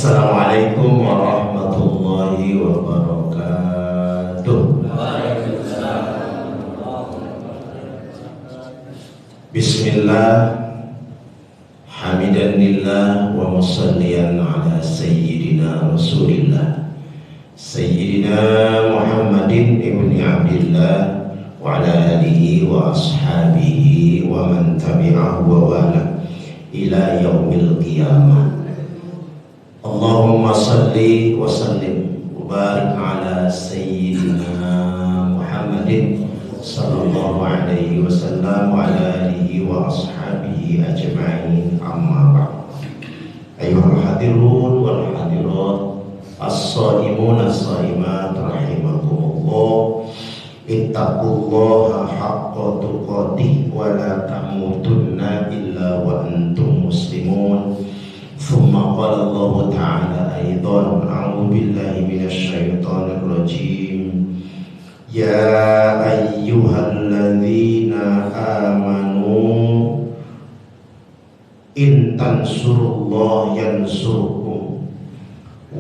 Assalamualaikum warahmatullahi wabarakatuh. Bismillah, hamidanillah wa musalliyan ala sayyidina rasulillah Sayyidina Muhammadin ibni Abdillah wa ala alihi wa ashabihi wa man tabi'ahu wa wala ila yaumil qiyamah. Allahumma salli wa sallim wa barik ala sayyidina Muhammadin sallallahu alaihi wasallam wa ala alihi wa ashabihi ajma'in, amma ba'd. Ayyuhal hadirun wal hadirat, as-shaimun as-shaimat rahimakumullah, ittaqullaha haqqa tuqatih wa la tamutunna illa wa antum muslimun. ثم قال الله تعالى أيضا: أعوذ بالله من الشيطان الرجيم يا أيها الذين آمنوا إن تنصروا الله ينصركم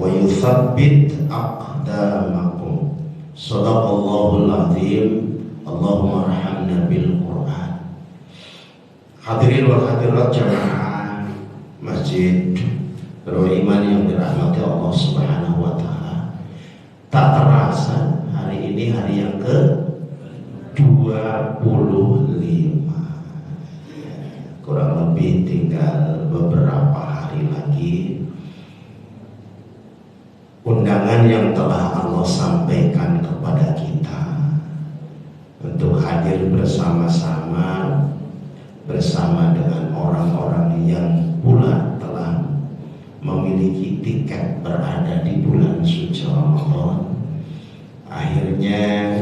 ويثبت أقدامكم. صدق الله العظيم. اللهم ارحمنا بالقرآن. Hadirin wal hadirat jamaah Masjid Darul Iman yang dirahmati Allah Subhanahu wa taala. Tak terasa hari ini hari yang ke-25. Kurang lebih tinggal beberapa hari lagi undangan yang telah Allah sampaikan kepada kita untuk hadir bersama-sama bersama dengan orang-orang yang pula telah memiliki tiket berada di bulan suci Ramadan. Akhirnya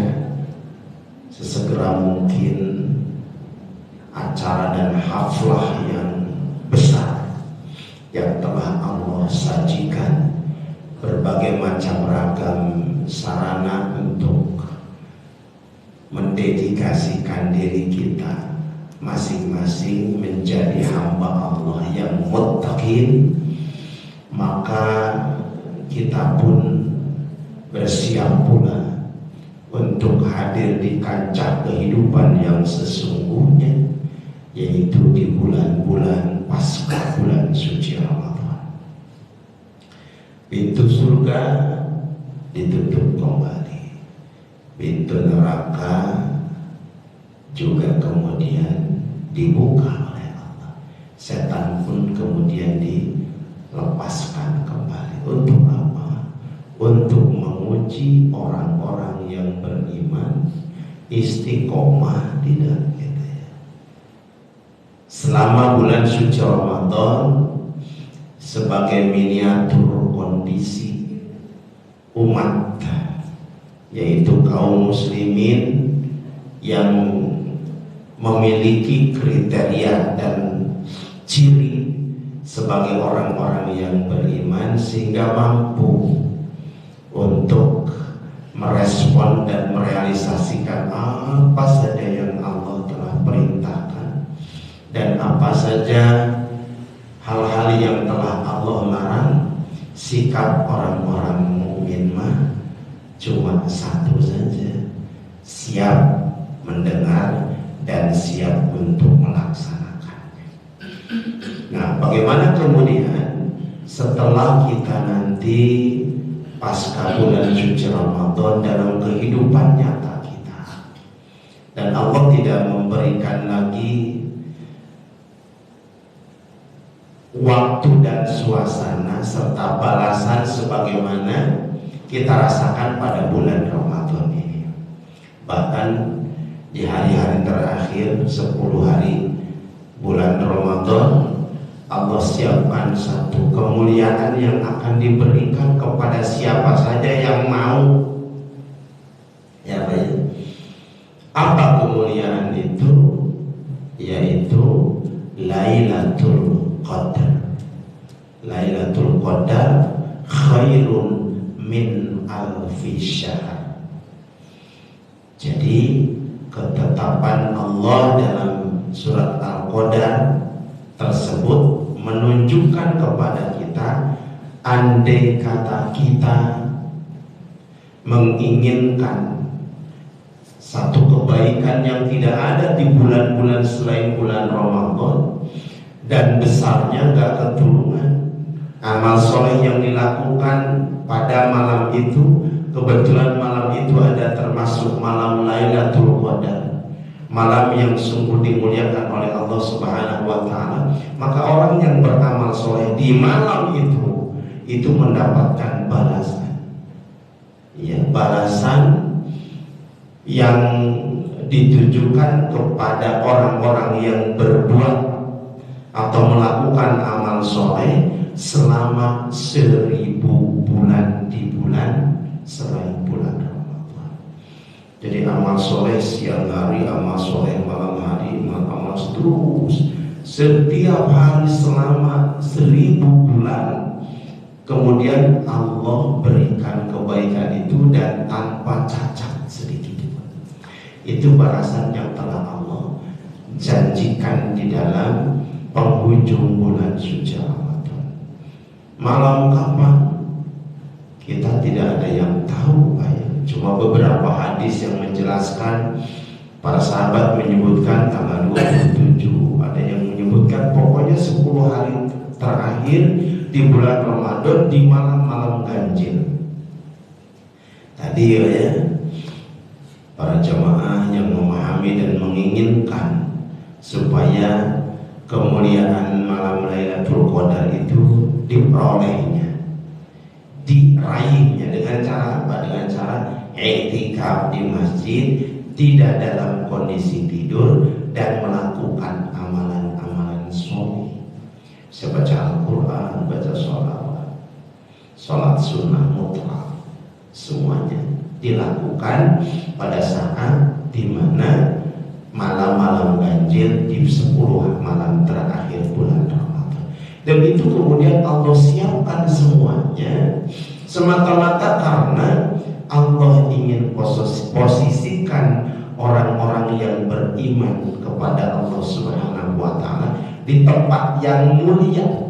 sesegera mungkin acara dan haflah yang besar yang telah Allah sajikan, berbagai macam ragam sarana untuk mendedikasikan diri kita masing-masing menjadi hamba Allah yang muttaqin, maka kita pun bersiap pula untuk hadir di kancah kehidupan yang sesungguhnya, yaitu di bulan-bulan pasca bulan suci Ramadan. Pintu surga ditutup kembali, pintu neraka juga kemudian dibuka oleh Allah. Setan pun kemudian dilepaskan kembali. Untuk apa? Untuk menguji orang-orang yang beriman, istiqomah di dalam itu. Selama bulan suci Ramadan sebagai miniatur kondisi umat, yaitu kaum muslimin yang memiliki kriteria dan ciri sebagai orang-orang yang beriman, sehingga mampu untuk merespon dan merealisasikan apa saja yang Allah telah perintahkan dan apa saja hal-hal yang telah Allah larang. Sikap orang-orang mukmin mah cuma satu saja: siap mendengar dan siap untuk melaksanakannya. Nah, bagaimana kemudian setelah kita nanti pasca bulan suci Ramadan dalam kehidupan nyata kita, dan Allah tidak memberikan lagi waktu dan suasana serta balasan sebagaimana kita rasakan pada bulan Ramadan ini. Bahkan di hari-hari terakhir 10 hari bulan Ramadan, Allah siapkan satu kemuliaan yang akan diberikan kepada siapa saja yang mau. Ya, baik. Apa kemuliaan itu? Yaitu Lailatul Qadar. Lailatul Qadar khairun min alfi syahr. Jadi ketetapan Allah dalam surat Al-Qadar tersebut menunjukkan kepada kita andai kata kita menginginkan satu kebaikan yang tidak ada di bulan-bulan selain bulan Ramadan dan besarnya gak keturunan, amal soleh yang dilakukan pada malam itu, kebetulan malam itu ada termasuk malam Lailatul Qadar, malam yang sungguh dimuliakan oleh Allah Subhanahu wa Ta'ala, maka orang yang beramal soleh di malam itu mendapatkan balasan, ya, balasan yang ditujukan kepada orang-orang yang berbuat atau melakukan amal soleh selama 1000 bulan di bulan selain bulan Ramadan. Jadi amal soleh siang hari, amal soleh malam hari, amal terus setiap hari selama 1000 bulan. Kemudian Allah berikan kebaikan itu dan tanpa cacat sedikit. Itu balasan yang telah Allah janjikan di dalam penghujung bulan suci Ramadan. Malam kapan? Kita tidak ada yang tahu, cuma beberapa hadis yang menjelaskan. Para sahabat menyebutkan tanggal 27, ada yang menyebutkan pokoknya 10 hari terakhir di bulan Ramadan di malam-malam ganjil. Tadi ya, para jamaah yang memahami dan menginginkan supaya kemuliaan malam Lailatul Qadar itu diperolehnya, diraihnya dengan cara apa? Dengan cara i'tikaf di masjid, tidak dalam kondisi tidur, dan melakukan amalan-amalan soleh, baca Al-Quran, baca sholat sunnah mutlak, semuanya dilakukan pada saat dimana malam-malam ganjil di 10 malam terakhir bulan Ramadan. Dan itu kemudian Allah siapkan semuanya semata-mata karena Allah ingin posisikan orang-orang yang beriman kepada Allah Subhanahu wa Ta'ala di tempat yang mulia.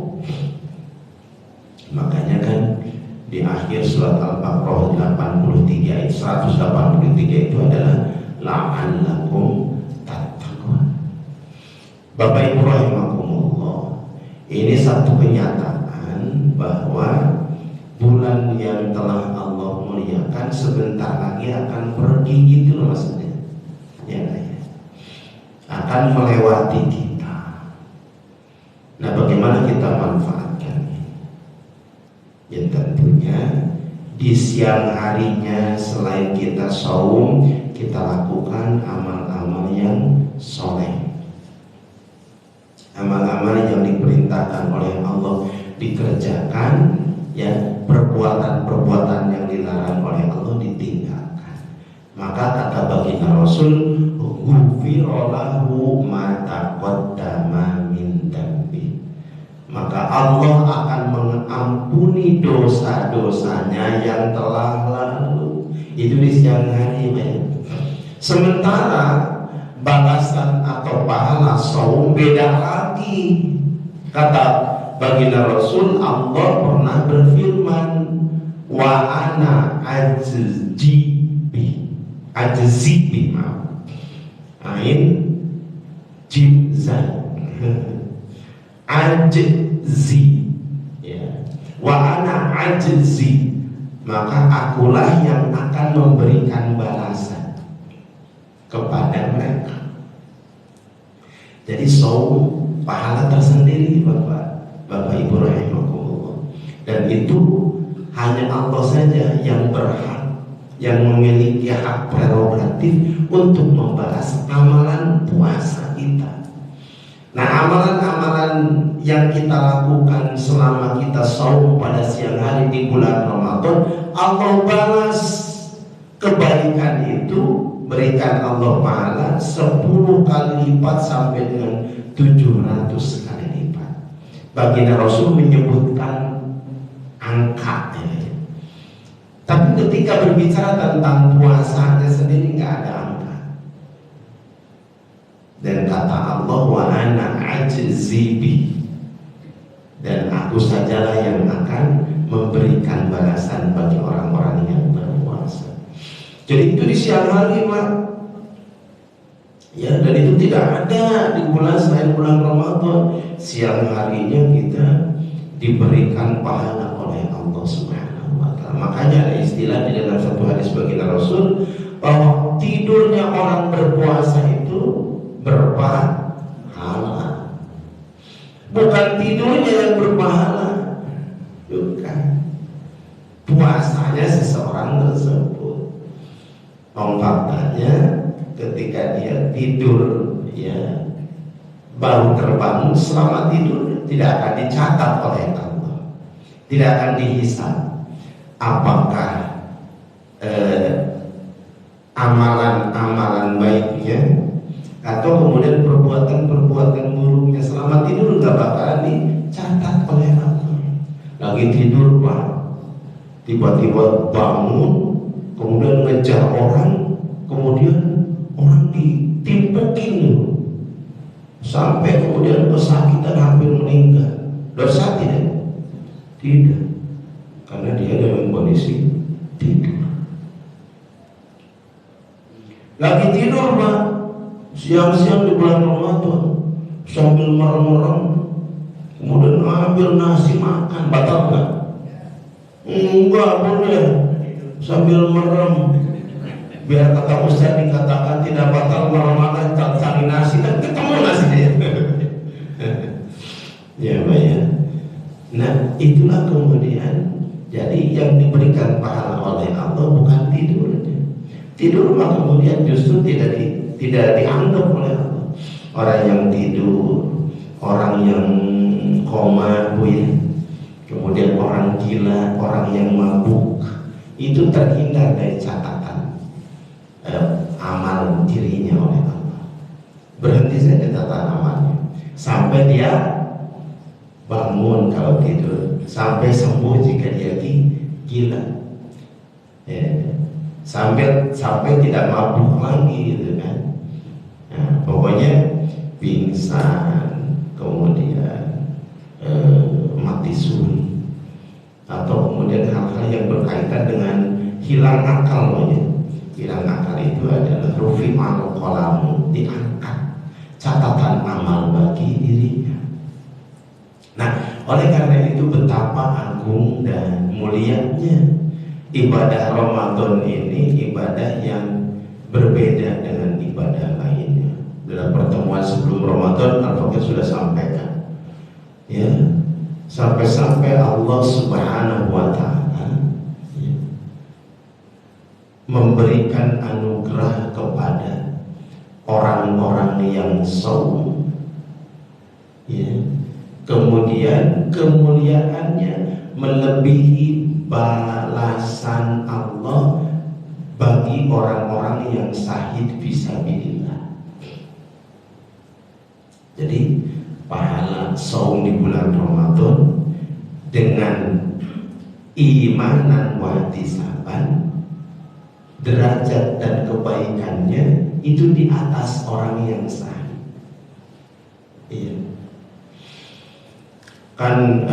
Makanya kan di akhir surat Al-Baqarah 83 ayat 183 itu adalah la'allakum tattaqun. Bapak Ibu rahimakumullah, ini satu kenyataan bahwa bulan yang telah Allah muliakan sebentar lagi akan pergi, gitu loh maksudnya. Ya, akan melewati kita. Nah, bagaimana kita manfaatkannya? Ya tentunya di siang harinya selain kita saum, kita lakukan amal-amal yang soleh, amal-amal yang diperintahkan oleh Allah dikerjakan, ya, perbuatan-perbuatan yang dilarang oleh Allah ditinggalkan. Maka kata baginda Rasul, ghufira lahu ma taqaddama min dambi, maka Allah akan mengampuni dosa-dosanya yang telah lalu. Itu di siang hari, ya. Sementara balasan atau pahala saum beda lagi. Kata baginda Rasul, Allah pernah berfirman, wa ana ajzibi ain jibzan ajzi, ya, wa ana ajzi, maka akulah yang akan memberikan balasan kepada mereka. Jadi saum pahala tersendiri, Bapak Ibu rahimakumullah. Dan itu hanya Allah saja yang berhak, yang memiliki hak prerogatif untuk membalas amalan puasa kita. Nah, amalan-amalan yang kita lakukan selama kita saum pada siang hari di bulan Ramadan, Allah balas kebaikan itu, berikan Allah pahala 10 kali lipat sampai dengan 700 kali lipat. Baginda Rasul menyebutkan angka, ya. Tapi ketika berbicara tentang puasanya sendiri nggak ada angka. Dan kata Allah, wa ana ajzibi, dan aku sajalah yang akan Jadi itu di siang hari, Pak. Ya, dan itu tidak ada di bulan selain bulan Ramadan. Siang harinya kita diberikan pahala oleh Allah Subhanahu wa Ta'ala. Makanya ada istilah di dalam satu hadis baginda Rasul bahwa tidurnya orang berpuasa itu berpahala. Bukan tidurnya yang berpahala, bukan. Puasanya seseorang tersebut. Faktanya ketika dia tidur, ya, baru terbangun, selama tidur tidak akan dicatat oleh Allah, tidak akan dihisab apakah amalan-amalan baiknya atau kemudian perbuatan-perbuatan buruknya. Selama tidur nggak bakalan dicatat oleh Allah. Lagi tidur, Pak, tiba-tiba bangun, kemudian ngejar orang, kemudian orang ditimpukin sampai kemudian kesakitan hampir meninggal. Dosa tidak? Tidak, karena dia dalam kondisi tidur. Lagi tidur, Pak, siang-siang di bulan Ramadan, sambil merem-merem, kemudian ambil nasi makan, batal nggak? Enggak boleh. Sambil merem, biar kata Ustaz dikatakan tidak batal malam-malam cari nasi, kan ketemu nasinya. Ya, Pak, ya. Nah, itulah kemudian jadi yang diberikan pahala oleh Allah bukan tidurnya. Tidur maka kemudian justru tidak dianggap oleh Allah. Orang yang tidur, orang yang koma, Bu, ya. Kemudian orang gila, orang yang mabuk, itu terhindar dari catatan amal dirinya oleh Allah. Berhenti saja catatan amalnya sampai dia bangun kalau tidur, sampai sembuh jika dia gila, ya. Sampai tidak mabuk lagi, gitu kan. Nah, pokoknya pingsan, kemudian mati suri, atau kemudian hal-hal yang berkaitan dengan hilang akal, banyak. Hilang akal itu adalah rufi'al qalamu, diangkat catatan amal bagi dirinya. Nah, oleh karena itu betapa agung dan mulianya ibadah Ramadan ini, ibadah yang berbeda dengan ibadah lainnya. Dalam pertemuan sebelum Ramadan, Al-Fakir sudah sampaikan, ya, sampai-sampai Allah Subhanahu wa Ta'ala, ya, memberikan anugerah kepada orang-orang yang saum, ya, kemudian kemuliaannya melebihi balasan Allah bagi orang-orang yang syahid fisabilillah. Jadi pahala saum di bulan Ramadan dengan imanan wa ihtisaban, derajat dan kebaikannya itu di atas orang yang sahih. Iya. Kan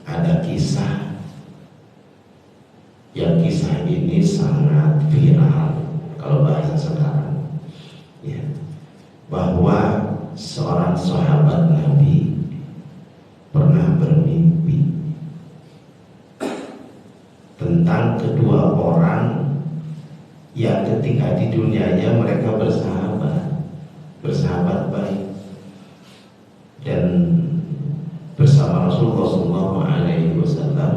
ada kisah, yang kisah ini sangat viral kalau bahasa sekarang, ya, bahwa seorang sahabat Nabi pernah bermimpi tentang kedua orang yang ketika di dunianya mereka bersahabat baik, dan bersama Rasulullah SAW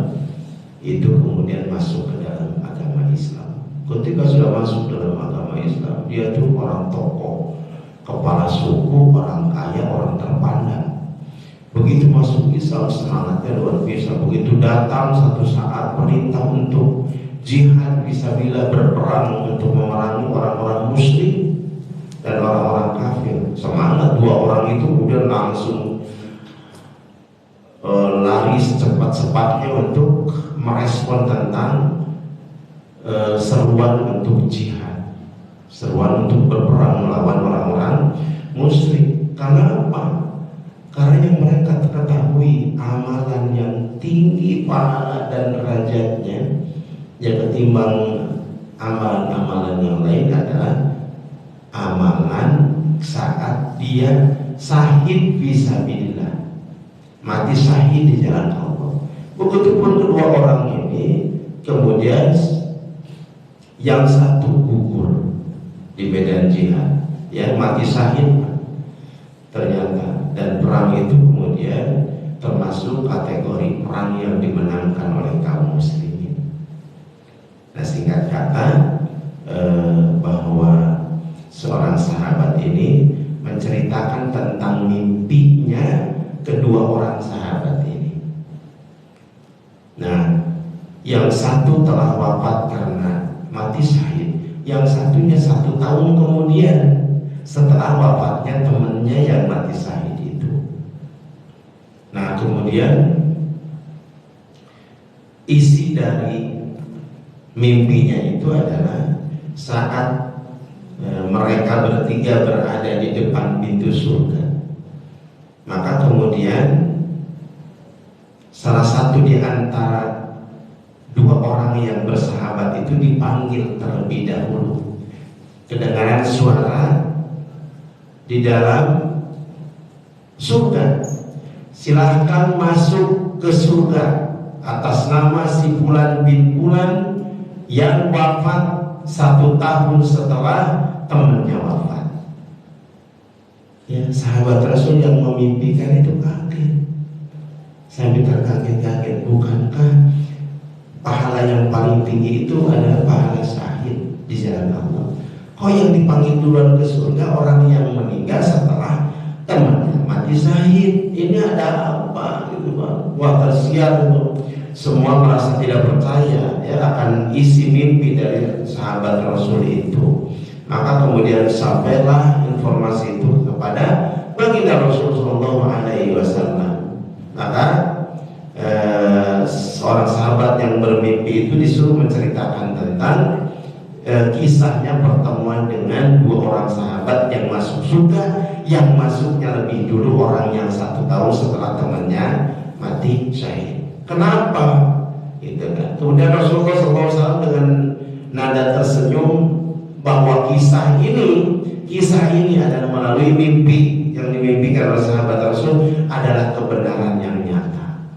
itu kemudian masuk ke dalam agama Islam. Ketika sudah masuk dalam agama Islam, dia tuh orang tokoh, kepala suku, orang kaya, orang terpandang. Begitu masuk Islam, semangatnya luar biasa. Begitu datang satu saat perintah untuk jihad fisabilillah, berperang untuk memerangi orang-orang musyrik dan orang-orang kafir, semangat dua orang itu kemudian langsung lari secepat-cepatnya untuk merespon tentang seruan untuk jihad, seruan untuk berperang melawan orang-orang musyrik. Karena apa? Karena yang mereka ketahui amalan yang tinggi pahala dan derajatnya Ya ketimbang amalan-amalan yang lain adalah amalan saat dia syahid fisabilillah, mati syahid di jalan Allah. Begitupun kedua orang ini, kemudian yang satu gugur di medan jihad, ya mati syahid ternyata. Dan perang itu kemudian termasuk kategori perang yang dimenangkan oleh kaum muslimin. Nah, singkat kata, bahwa seorang sahabat ini menceritakan tentang mimpinya kedua orang sahabat ini. Nah, yang satu telah wafat karena mati syahid, yang satunya 1 tahun kemudian setelah wafatnya temannya yang mati syahid itu. Nah, kemudian isi dari mimpinya itu adalah saat mereka bertiga berada di depan pintu surga, maka kemudian salah satu di antara dua orang yang bersahabat itu dipanggil terlebih dahulu. Kedengaran suara di dalam surga, silahkan masuk ke surga atas nama si Fulan bin Fulan yang wafat 1 tahun setelah temannya wafat. Ya, sahabat Rasul yang memimpikan itu kaget, sampai terkaget-kaget. Bukankah pahala yang paling tinggi itu adalah pahala syahid di jalan Allah? Kok yang dipanggil duluan ke surga orang yang meninggal setelah temannya mati syahid? Ini ada apa gitu, Bang? Wah, tersiar itu. Semua merasa tidak percaya ya akan isi mimpi dari sahabat Rasul itu. Maka kemudian sampailah informasi itu kepada baginda Rasul sallallahu alaihi wasallam. Maka seorang sahabat yang bermimpi itu disuruh menceritakan tentang kisahnya pertemuan dengan 2 orang sahabat yang masuk surga, yang masuknya lebih dulu orang yang 1 tahun setelah temannya mati syahid. Kenapa? Itu kan. Kemudian Rasulullah SAW dengan nada tersenyum bahwa kisah ini adalah melalui mimpi yang dimimpikan oleh sahabat Rasul adalah kebenaran yang nyata.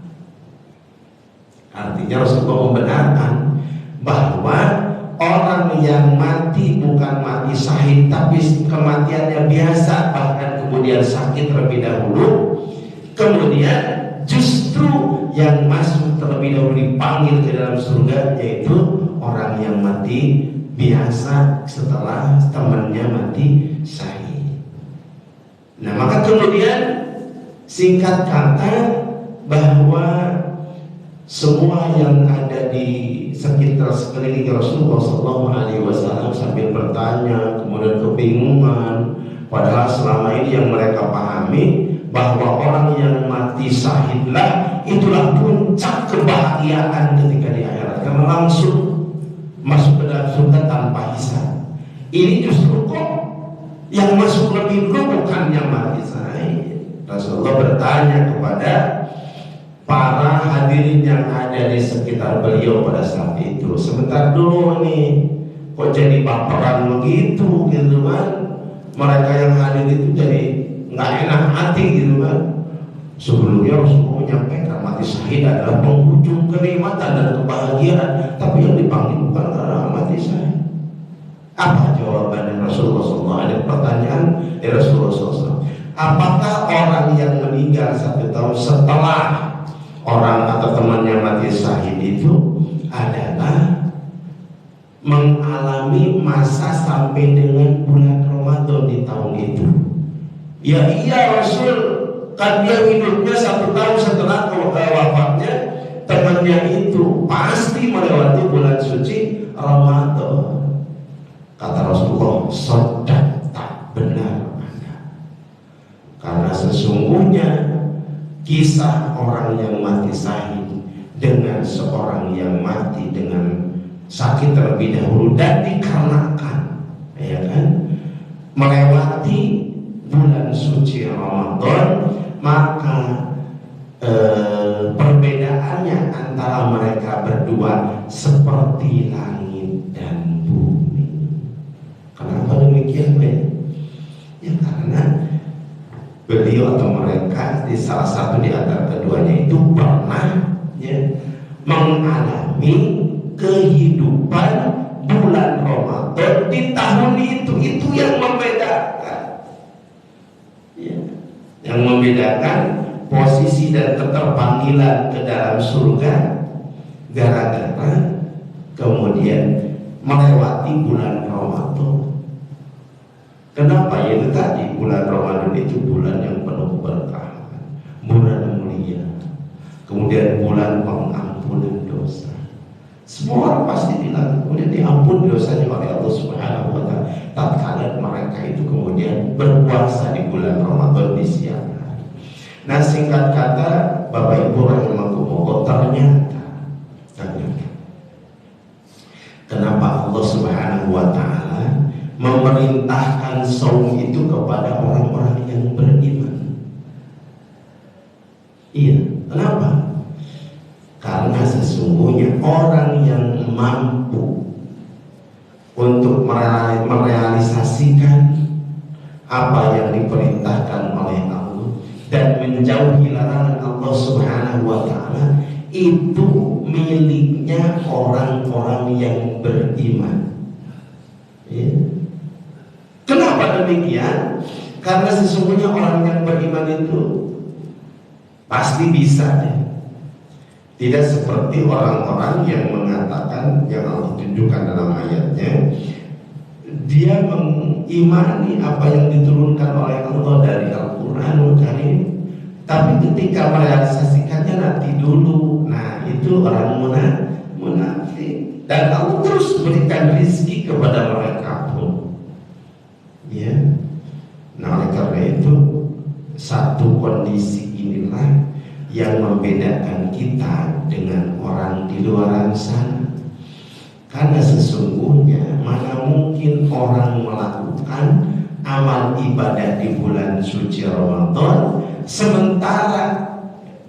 Artinya Rasulullah membenarkan bahwa orang yang mati bukan mati syahid, tapi kematiannya biasa, bahkan kemudian sakit terlebih dahulu, kemudian justru yang masuk terlebih dahulu dipanggil ke dalam surga, yaitu orang yang mati biasa setelah temannya mati syahid. Nah, maka kemudian singkat kata bahwa semua yang ada di sekitar sekeliling Rasulullah SAW sambil bertanya, kemudian kebingungan, padahal selama ini yang mereka pahami bahwa orang yang mati syahidlah itulah puncak kebahagiaan ketika di akhirat, karena langsung masuk ke dalam surga tanpa hisab. Ini justru kok yang masuk lebih dulu bukan yang mati syahid. Rasulullah bertanya kepada para hadirin yang ada di sekitar beliau pada saat itu, sebentar dulu nih, kok jadi baperan begitu gitu kan? Mereka yang hadir itu jadi nggak enak hati gitu kan. Sebelumnya Rasulullah menyampaikan mati syahid adalah penghujung kenikmatan dan kebahagiaan, tapi yang dipanggil bukan karena mati syahid. Apa jawaban Rasulullah SAW? Ada pertanyaan dari Rasulullah SAW. Apakah orang yang meninggal 1 tahun setelah orang atau temannya mati syahid itu adalah mengalami masa sampai dengan bulan Ramadan di tahun itu? Ya iya Rasul, kan dia hidupnya 1 tahun setelah wafatnya temannya itu, pasti melewati bulan suci Ramadan. Kata Rasulullah, "Sodaq, tak benar Anda, karena sesungguhnya kisah orang yang mati syahid dengan seorang yang mati dengan sakit terlebih dahulu dan dikarenakan ya kan melewati bulan suci Ramadan, maka perbedaannya antara mereka berdua seperti atau mereka di salah satu di antara keduanya itu pernah mengalami kehidupan bulan Ramadan di tahun itu yang membedakan, yang membedakan posisi dan keterpanggilan ke dalam surga gara-gara kemudian melewati bulan Ramadan. Kenapa? Ya itu tadi, bulan Ramadan itu bulan yang penuh berkah, bulan mulia, kemudian bulan pengampunan dosa. Semua orang pasti bilang kemudian diampun dosanya oleh Allah Subhanahu wa Ta'ala tatkala mereka itu kemudian berpuasa di bulan Ramadan di siang hari. Nah, singkat kata Bapak Ibu rahimakumullah, ternyata kenapa Allah Subhanahu wa Ta'ala memerintahkan saum itu kepada orang-orang yang beriman? Iya, kenapa? Karena sesungguhnya orang yang mampu untuk merealisasikan apa yang diperintahkan oleh Allah dan menjauhi larangan Allah Subhanahu wa Ta'ala itu miliknya orang-orang yang beriman. Ya. Kenapa demikian? Karena sesungguhnya orang yang beriman itu pasti bisa ya. Tidak seperti orang-orang yang mengatakan, yang Allah tunjukkan dalam ayatnya, dia mengimani apa yang diturunkan oleh Allah dari Al-Quranul Karim, tapi ketika merealisasikannya nanti dulu. Nah, itu orang munafik. Dan Allah terus berikan rizki kepada mereka pun. Ya. Nah, oleh karena itu satu kondisi inilah yang membedakan kita dengan orang di luar sana. Karena sesungguhnya mana mungkin orang melakukan amal ibadah di bulan suci Ramadan sementara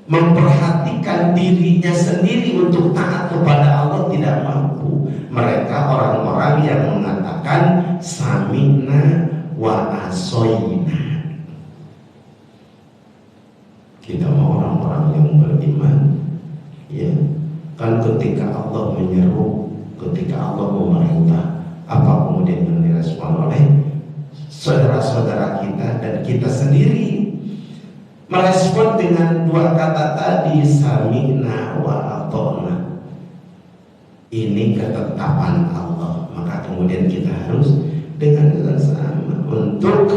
memperhatikan dirinya sendiri untuk taat kepada Allah tidak mampu. Mereka orang-orang yang mengatakan sami'na wa asoyna. Kita mau orang-orang yang beriman, ya kan ketika Allah menyeru, ketika Allah memerintah, apa kemudian yang direspon oleh saudara-saudara kita dan kita sendiri? Merespon dengan dua kata tadi, sami'na wa ata'na. Ini ketetapan Allah, maka kemudian kita harus dengan sama untuk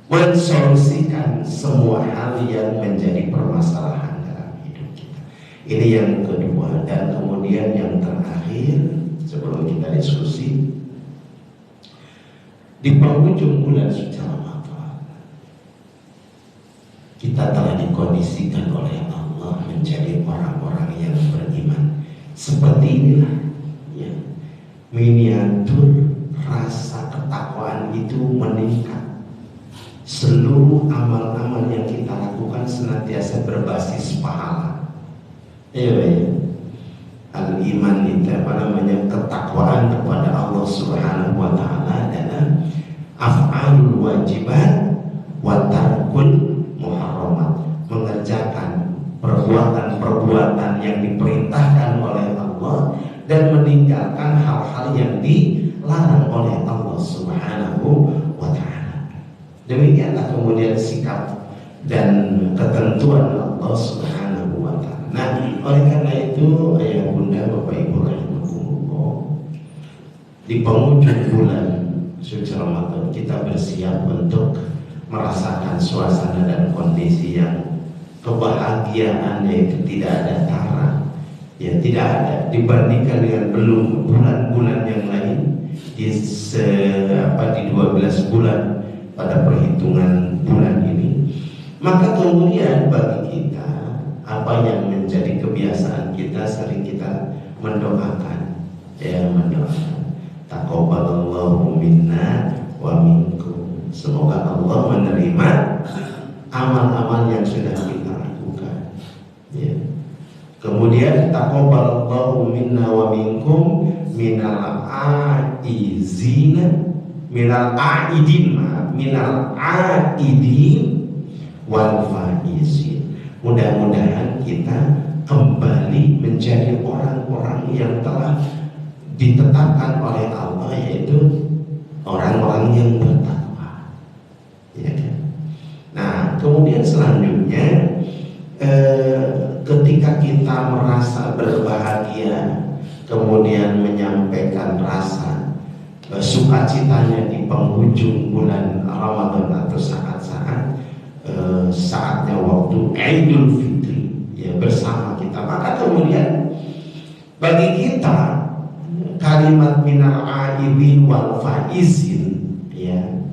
mensolusikan semua hal yang menjadi permasalahan dalam hidup kita. Ini yang kedua. Dan kemudian yang terakhir sebelum kita diskusi, di penghujung bulan suci Ramadan kita telah dikondisikan oleh Allah menjadi orang-orang yang beriman. Seperti inilah ya, miniatur rasa ketakwaan itu meningkat. Seluruh amal-amal yang kita lakukan senantiasa berbasis pahala. Iya. Al-iman itu ketakwaan kepada Allah Subhanahu wa Ta'ala adalah af'alul wajibat wa tarkul muharramat, mengerjakan perbuatan-perbuatan yang diperintahkan oleh Allah dan meninggalkan hal-hal yang dilarang oleh Allah Subhanahu wa Ta'ala. Demikianlah kemudian sikap dan ketentuan Allah Subhanahu wa Ta'ala. Nah, oleh karena itu ayah bunda bapak ibu rahimakumullah, di penghujung bulan suci Ramadan kita bersiap untuk merasakan suasana dan kondisi yang kebahagiaannya itu tidak ada tara, ya tidak ada dibandingkan dengan belum bulan-bulan yang lain di 12 bulan pada perhitungan bulan ini. Maka kemudian bagi kita, apa yang menjadi kebiasaan kita, sering kita mendoakan, ya mendoakan, taqabbalallahu minna wa minkum. Semoga Allah menerima amal-amal yang sudah kita lakukan. Ya. Kemudian taqabbalallahu minna wa minkum minal aizina minal aidin wal faizin. Mudah-mudahan kita kembali menjadi orang-orang yang telah ditetapkan oleh Allah, yaitu orang-orang yang bertakwa, ya kan? Nah, kemudian selanjutnya ketika kita merasa berbahagia, kemudian menyampaikan rasa sukacitanya di penghujung bulan Ramadan atau saat-saat saatnya waktu Idul Fitri, ya, bersama kita, maka kemudian bagi kita kalimat minal aibin wal faizin, ya,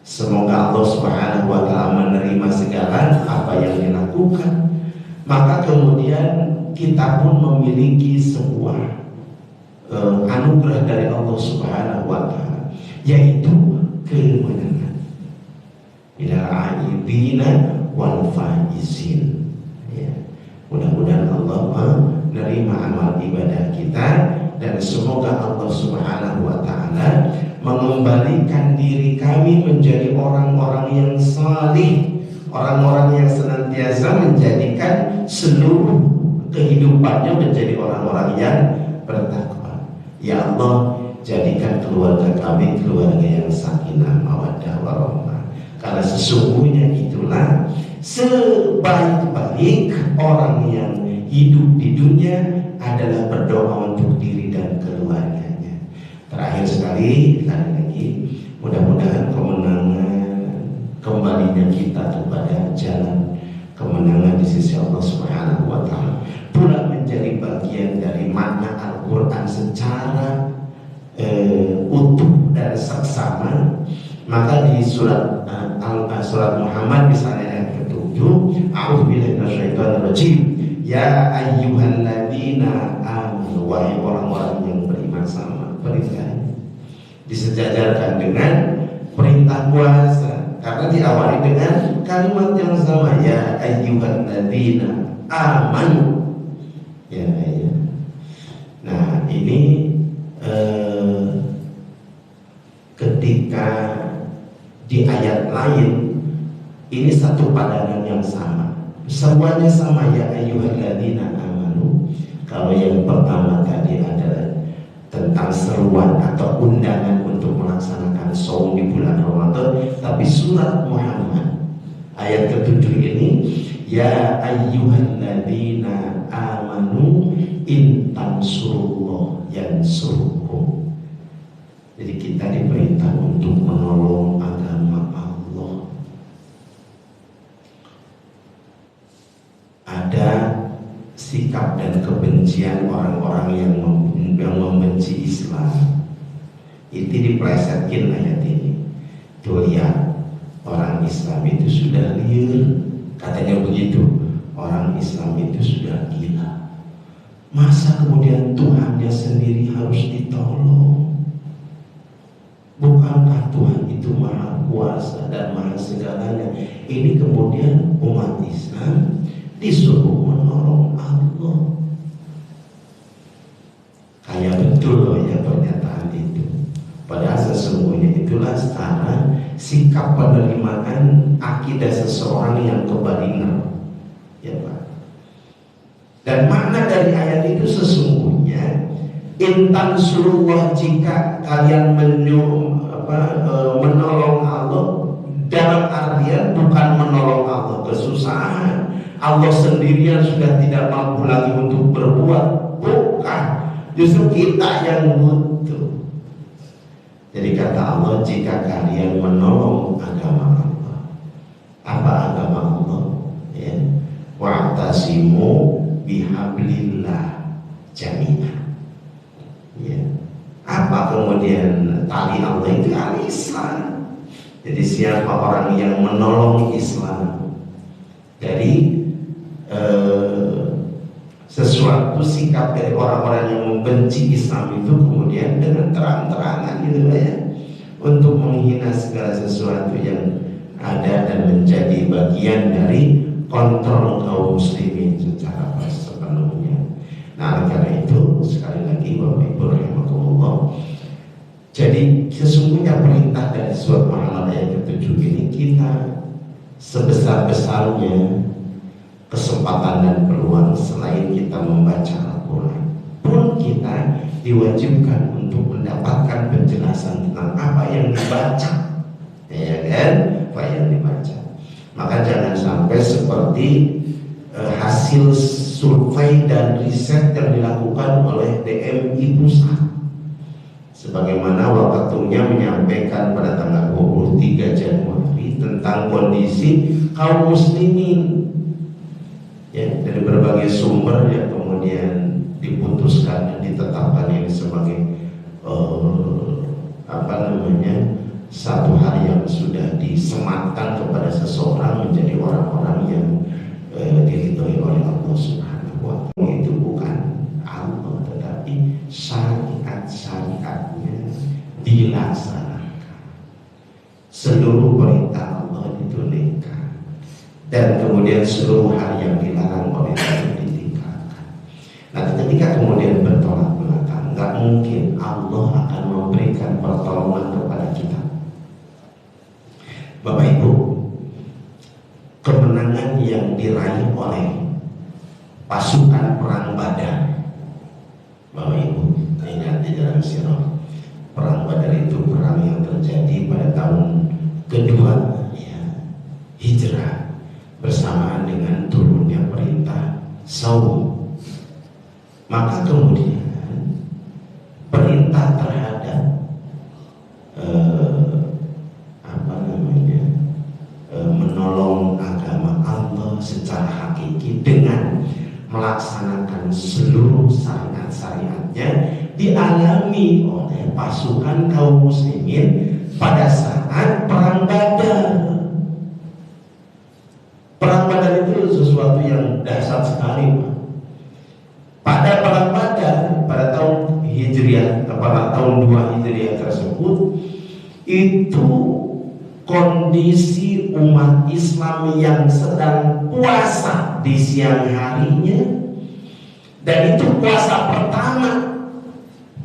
semoga Allah Subhanahu wa taala menerima segala apa yang dilakukan. Maka kemudian kita pun memiliki sebuah anugerah dari Allah Subhanahu wa taala, yaitu kemenangan. Minal aibina wal faizin, ya. Mudah-mudahan Allah menerima amal ibadah kita, dan semoga Allah Subhanahu wa taala mengembalikan diri kami menjadi orang-orang yang salih, orang-orang yang senantiasa menjadikan seluruh kehidupannya menjadi orang-orang yang bertakwa. Ya Allah, jadikan keluarga kami keluarga yang sakinah mawaddah warahmah, karena sesungguhnya itulah sebaik-baik orang yang hidup di dunia adalah berdoa untuk diri dan keluarganya. Terakhir sekali lagi, mudah-mudahan kembalinya kita kepada jalan kemenangan di sisi Allah Subhanahu wa taala pula menjadi bagian dari makna Al-Qur'an secara utuh dan seksama. Maka di surat Muhammad misalnya ayat ke-7, a'udzubillahi minasyaitonir rajim, ya ayyuhalladzina amanu, wahai orang-orang yang beriman, sama perintah disejajarkan dengan perintah puasa, karena diawali dengan kalimat yang sama, ya ayyuhalladzina amanu, ya. Nah, ini ketika di ayat lain ini satu padanan yang sama, semuanya sama, ya ayyuhalladzina amanu. Kalau yang pertama tadi adalah tentang seruan atau undangan untuk melaksanakan saum di bulan Ramadan, tapi surat Muhammad ayat ke-7 ini, ya ayyuhalladzina amanu in tansurullah yansurkum. Jadi kita diperintah untuk menolong agama Allah. Ada sikap dan kebencian orang-orang yang membenci Islam. Itu diplesetkin ayat ini. Tuh lihat, orang Islam itu sudah liar, katanya begitu. Orang Islam itu sudah gila. Masa kemudian Tuhannya sendiri harus ditolong? Bukankah Tuhan itu maha kuasa dan maha segalanya? Ini kemudian umat Islam disuruh menolong Allah. Kayak betul loh ya pernyataan itu. Padahal sesungguhnya itulah setara sikap penerimaan akidah seseorang yang kebalingan, ya Pak. Dan makna dari ayat itu sesungguhnya, intan surullah, jika kalian menolong Allah, dalam artian bukan menolong Allah kesusahan, Allah sendirian sudah tidak mampu lagi untuk berbuat, bukan, justru kita yang butuh. Jadi kata Allah, jika kalian menolong agama Allah, apa agama Allah? Ya, wa'tasimu bihablillah jami'an. Ya. Apa kemudian tali Allah itu? Al-Islam. Jadi siapa orang yang menolong Islam dari sesuatu sikap dari orang-orang yang membenci Islam itu, kemudian dengan terang-terangan gitu ya, untuk menghina segala sesuatu yang ada dan menjadi bagian dari kontrol kaum muslimin secara sepenuhnya. Nah, karena itu sekali lagi Bapak Ibu rahimakumullah, jadi sesungguhnya perintah dari surat Muhammad ayat ke-7 ini, kita sebesar-besarnya kesempatan dan peluang selain kita membaca Al-Quran pun kita diwajibkan untuk mendapatkan penjelasan tentang apa yang dibaca, ya kan? Apa yang dibaca. Maka jangan sampai seperti hasil survei dan riset yang dilakukan oleh DMI Pusat, sebagaimana Wakatunya menyampaikan pada tanggal 23 Januari tentang kondisi kaum muslimin, ya, dari berbagai sumber yang kemudian diputuskan dan ditetapkan ini sebagai satu hal yang sudah disematkan kepada seseorang menjadi orang-orang yang diridhoi oleh Allah Subhanahu wa Ta'ala. Itu bukan Allah, tetapi syariat-syariatnya dilaksanakan, seluruh perintah Allah ditunaikan, dan kemudian seluruh hal yang dilarang oleh Allah ditinggalkan. Nah, ketika kemudian bertolak belakang, nggak mungkin Allah akan memberikan pertolongan kepada kita. Bapak Ibu, kemenangan yang diraih oleh pasukan perang Badar, Bapak Ibu ingat di dalam sirah, perang Badar itu perang yang terjadi pada tahun kedua, ya, Hijrah, bersamaan dengan turunnya perintah saum. Maka kemudian perintah terhadap menolong agama Allah secara hakiki dengan melaksanakan seluruh syariat-syariatnya dialami oleh pasukan kaum muslimin pada saat perang Badar. Perang Badar itu sesuatu yang dahsyat sekali, Pak. Pada perang Badar pada tahun Hijriah, pada tahun 2 Hijriah tersebut, itu kondisi umat Islam yang sedang puasa di siang harinya, dan itu puasa pertama,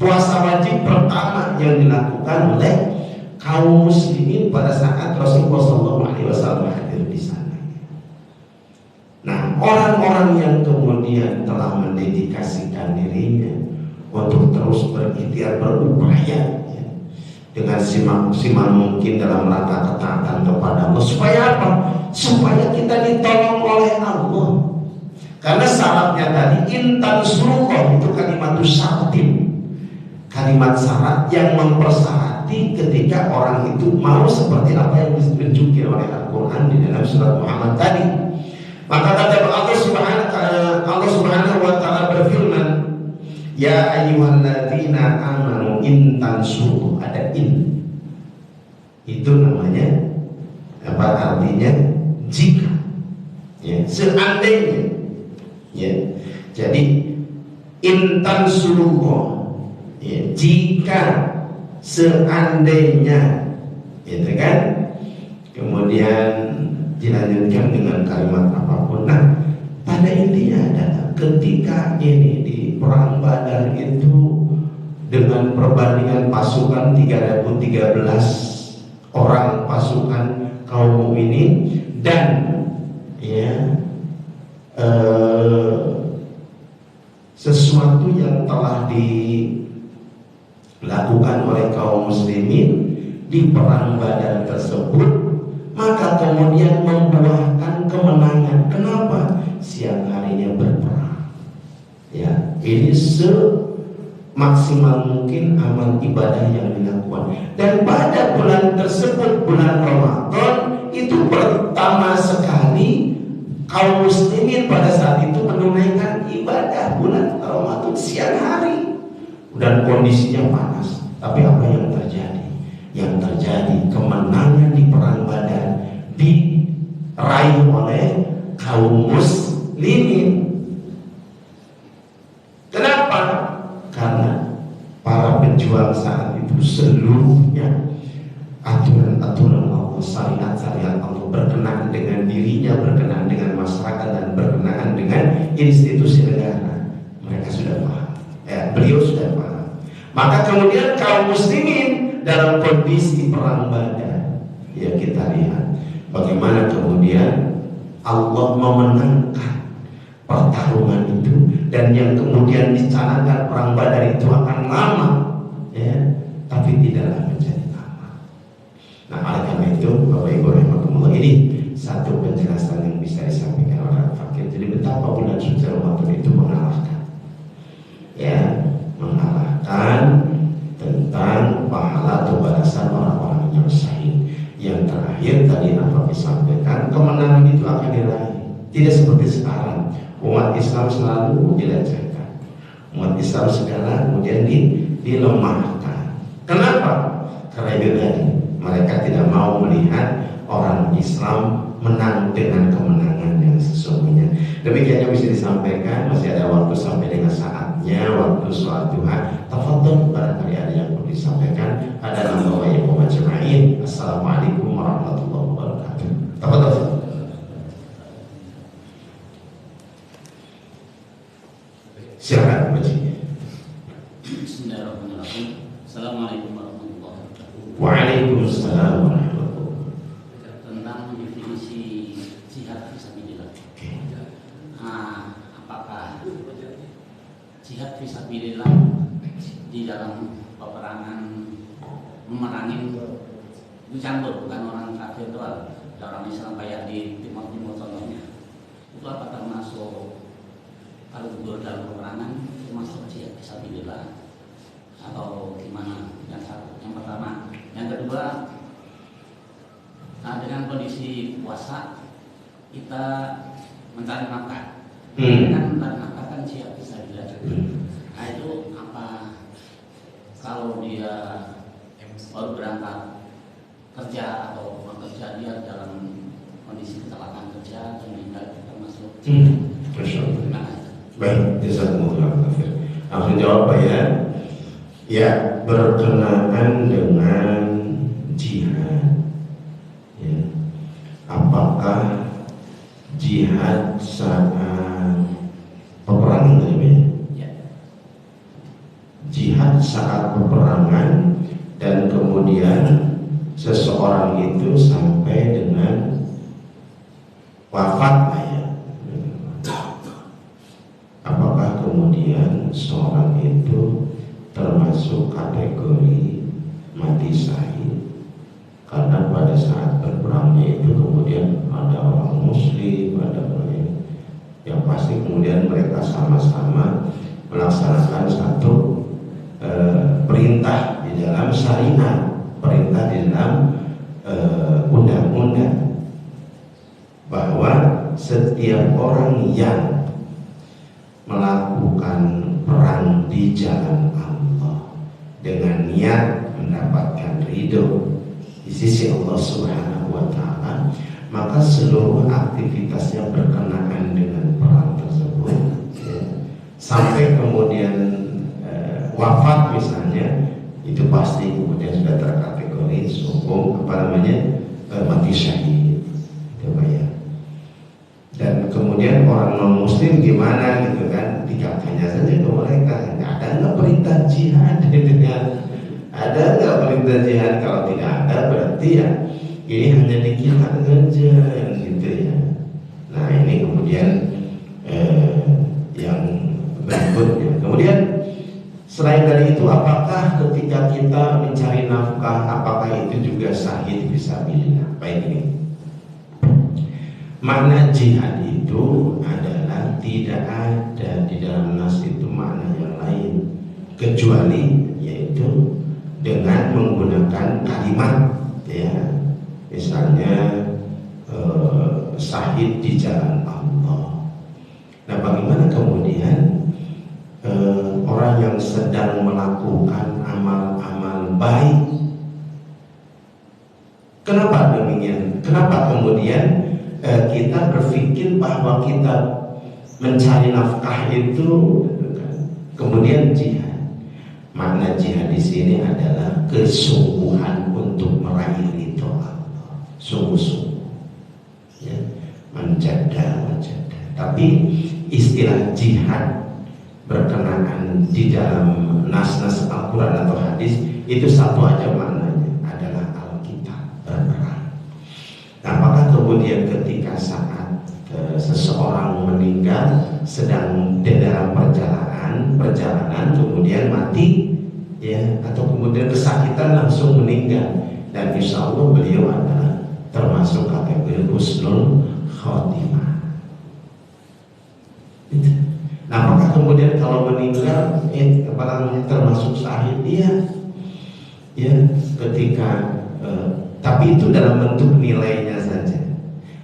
puasa wajib pertama yang dilakukan oleh kaum muslimin pada saat Rasulullah SAW hadir di sana. Nah, orang-orang yang kemudian telah mendedikasikan dirinya untuk terus berikhtiar, berupaya dengan simak mungkin dalam rangka ketaatan kepada Allah. Supaya apa? Supaya kita ditolong oleh Allah. Karena syaratnya tadi intan surullah itu kalimat syaratin, kalimat syarat yang mempersyarati ketika orang itu mau seperti apa yang ditunjukkan oleh Al-Quran di dalam surat Muhammad tadi. Maka kata Allah Subhanahu wa Ta'ala berfirman, ya ayyuhalladzina amanu in tansuru, ada in, itu namanya apa artinya? Jika, ya, seandainya, ya. Jadi in tansurullah, ya, jika seandainya, gitu kan? Kemudian dilanjutkan dengan kalimat apapun. Nah, pada intinya adalah ketika ini di perang Badar itu dengan perbandingan pasukan 3.013 orang pasukan kaum mukminin dan ya sesuatu yang telah dilakukan oleh kaum muslimin di perang Badar tersebut, maka kemudian membuahkan kemenangan. Kenapa? Siang harinya berperang, ya, ini semaksimal mungkin amal ibadah yang dilakukan. Dan pada bulan tersebut, bulan Ramadan, itu pertama sekali kaum muslimin pada saat itu menunaikan ibadah bulan Ramadan siang hari, dan kondisinya panas. Tapi apa yang terjadi? Yang terjadi kemenangan di perang Badar diraih oleh kaum muslimin. Kenapa? Karena para pejuang saat itu seluruhnya aturan-aturan Allah, syariat-syariat Allah berkenaan dengan dirinya, berkenaan dengan masyarakat, dan berkenaan dengan institusi negara. Mereka sudah paham, beliau sudah paham. Maka kemudian kaum muslimin dalam kondisi perang Badar, ya, kita lihat bagaimana kemudian Allah memenangkan pertarungan itu, dan yang kemudian dicanangkan perang Badar itu akan lama, ya, tapi tidaklah menjadi lama. Nah, oleh karena itu Bapak Ibu rahimakumullah, ini satu penjelasan yang bisa disampaikan oleh Fakir. Jadi betapa bulan suci Ramadan itu mengalahkan, ya, mengalahkan tentang pahala atau balasan orang-orang yang syahid. Yang terakhir tadi apa disampaikan, kemenangan itu akan diraih. Tidak seperti sekarang, umat Islam selalu dilecehkan, umat Islam sekarang kemudian dilemahkan. Kenapa? Karena itu tadi, mereka tidak mau melihat orang Islam menang dengan kemenangan yang sesungguhnya. Demikian yang bisa disampaikan. Masih ada waktu sampai dengan saatnya waktu sholat duha. Tafadhol, barangkali ada yang perlu disampaikan. Ada nama wa ibu majma'in. Assalamualaikum warahmatullahi wabarakatuh. Tafadhol. Silakan Baji. Bismillahirrahmanirrahim. Assalamualaikum warahmatullahi wabarakatuh. Waalaikumsalam warahmatullahi wabarakatuh. Tentang definisi jihad fisabilillah. Apakah jihad fisabilillah di dalam peperangan memerangi campur, bukan orang kafir doang, orang Islam kayak di Timur Timur contohnya, itu apakah termasuk, kalau gugur dalam peperangan termasuk jihad fisabilillah atau gimana? Yang pertama. Yang kedua, dengan kondisi puasa kita mencari nafkah. Kan mencari nafkah kan jihad fisabilillah. Nah itu apa, kalau dia baru berangkat kerja atau bekerja, dia dalam kondisi kecelakaan kerja dan meninggal, termasuk Terima kasih. Baik, jazakumullah khair. Langsung jawab Pak ya. Ya, berkenaan dengan jihad, ya, apakah jihad saat peperangan ya? Jihad saat peperangan dan kemudian seseorang itu sampai dengan wafat ya. Apakah kemudian seorang itu termasuk kategori mati syahid? Karena pada saat berperangnya itu kemudian ada orang muslim, ada orang yang pasti kemudian mereka sama-sama melaksanakan satu perintah di dalam syariat, perintah di dalam undang-undang, bahwa setiap orang yang melakukan perang di jalan Allah dengan niat mendapatkan ridho di sisi Allah Subhanahu wa Ta'ala, maka seluruh aktivitasnya berkenaan dengan perang tersebut, ya, sampai kemudian wafat misalnya, itu pasti kemudian sudah terkategori hukum mati syahid, gitu Pak ya. Dan kemudian orang non muslim gimana gitu kan, dikatakannya saja ke mereka, ada nggak perintah jihad gitu kan, ada nggak perintah jihad? Kalau tidak ada berarti ya ini hanya dikira saja gitu ya. Nah ini kemudian yang berikutnya. Kemudian selain dari itu, apakah ketika kita mencari nafkah, apakah itu juga syahid fisabilillah? Baik, ini makna jihad itu adalah tidak ada di dalam nas itu makna yang lain kecuali yaitu dengan menggunakan kalimat, ya, misalnya syahid di jalan Allah. Nah, bagaimana kemudian orang yang sedang melakukan amal-amal baik, kenapa demikian? Kenapa kemudian kita berpikir bahwa kita mencari nafkah itu kemudian jihad? Makna jihad di sini adalah kesungguhan untuk meraih ridho Allah, sungguh-sungguh, ya, menjaga. Tapi istilah jihad berkenaan di dalam nas-nas Al-Quran atau hadis itu satu aja maknanya, adalah Alkitab, berperang. Nah, apakah kemudian ketika saat seseorang meninggal sedang dalam perjalanan kemudian mati ya, atau kemudian kesakitan langsung meninggal, dan insya Allah beliau adalah termasuk kategori husnul khotimah. Nah, apakah kemudian kalau meninggal termasuk syahid? Iya ya, ketika tapi itu dalam bentuk nilainya saja.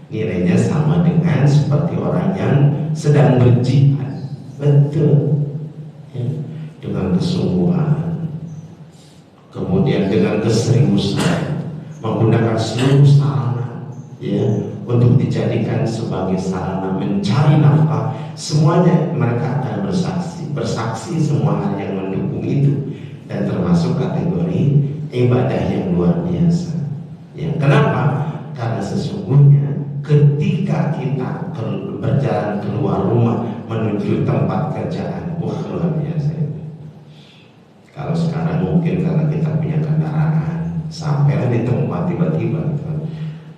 Nilainya sama dengan seperti orang yang sedang berjihad, betul ya, dengan kesungguhan, kemudian dengan keseriusan, menggunakan seluruh sarana ya untuk dijadikan sebagai sarana mencari nafkah. Semuanya mereka akan bersaksi semua hal yang mendukung itu, dan termasuk kategori ibadah yang luar biasa ya. Kenapa? Karena sesungguhnya ketika kita berjalan keluar rumah menuju tempat kerjaan, wah luar biasa itu. Kalau sekarang mungkin karena kita punya kendaraan, sampailah di tempat tiba-tiba gitu.